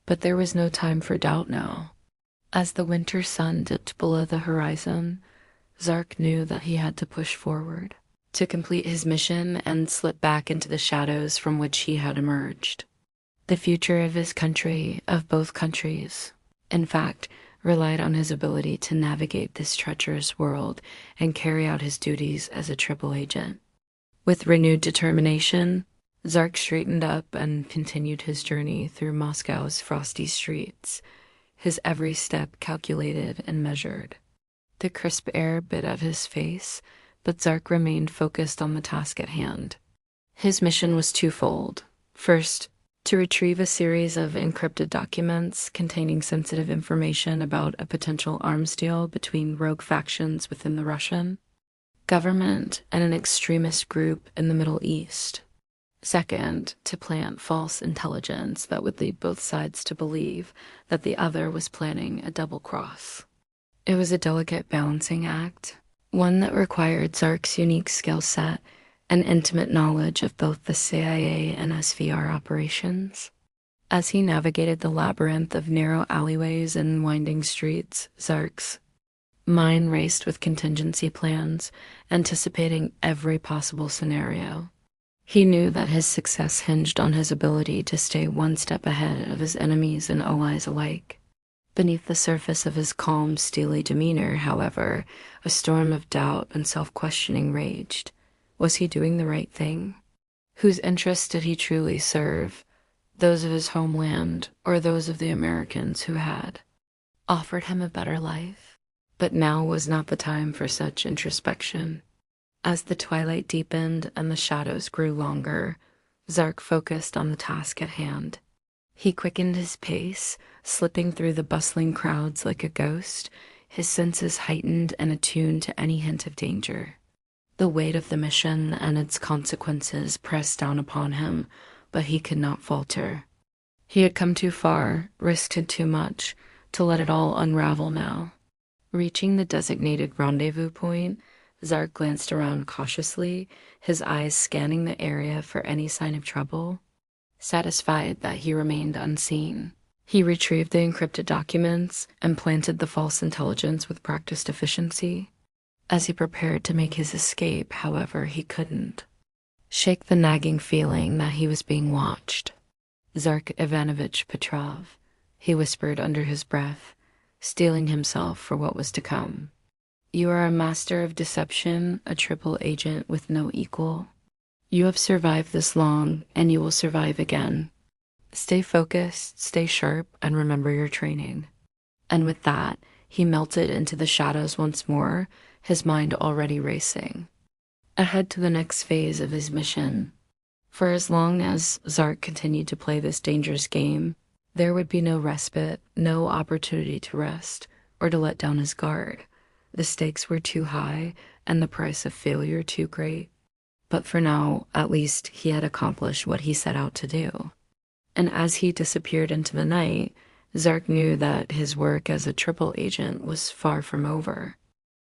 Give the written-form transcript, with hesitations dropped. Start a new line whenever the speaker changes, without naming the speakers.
But there was no time for doubt now. As the winter sun dipped below the horizon, Zark knew that he had to push forward, to complete his mission and slip back into the shadows from which he had emerged. The future of his country, of both countries, in fact, relied on his ability to navigate this treacherous world and carry out his duties as a triple agent. With renewed determination, Zark straightened up and continued his journey through Moscow's frosty streets, his every step calculated and measured. The crisp air bit at his face, but Zark remained focused on the task at hand. His mission was twofold. First, to retrieve a series of encrypted documents containing sensitive information about a potential arms deal between rogue factions within the Russian government and an extremist group in the Middle East. Second, to plant false intelligence that would lead both sides to believe that the other was planning a double cross. It was a delicate balancing act, one that required Zark's unique skill set and intimate knowledge of both the CIA and SVR operations. As he navigated the labyrinth of narrow alleyways and winding streets, Zark's mind raced with contingency plans, anticipating every possible scenario. He knew that his success hinged on his ability to stay one step ahead of his enemies and allies alike. Beneath the surface of his calm, steely demeanor, however, a storm of doubt and self-questioning raged. Was he doing the right thing? Whose interests did he truly serve? Those of his homeland, or those of the Americans who had offered him a better life? But now was not the time for such introspection. As the twilight deepened and the shadows grew longer, Zark focused on the task at hand. He quickened his pace, slipping through the bustling crowds like a ghost, his senses heightened and attuned to any hint of danger. The weight of the mission and its consequences pressed down upon him, but he could not falter. He had come too far, risked too much, to let it all unravel now. Reaching the designated rendezvous point, Zark glanced around cautiously, his eyes scanning the area for any sign of trouble. Satisfied that he remained unseen, he retrieved the encrypted documents and planted the false intelligence with practiced efficiency. As he prepared to make his escape, however, he couldn't shake the nagging feeling that he was being watched. "Zark Ivanovich Petrov," he whispered under his breath, steeling himself for what was to come. "You are a master of deception, a triple agent with no equal. You have survived this long, and you will survive again. Stay focused, stay sharp, and remember your training." And with that, he melted into the shadows once more, his mind already racing ahead to the next phase of his mission. For as long as Zark continued to play this dangerous game, there would be no respite, no opportunity to rest, or to let down his guard. The stakes were too high, and the price of failure too great. But for now, at least, he had accomplished what he set out to do. And as he disappeared into the night, Zark knew that his work as a triple agent was far from over.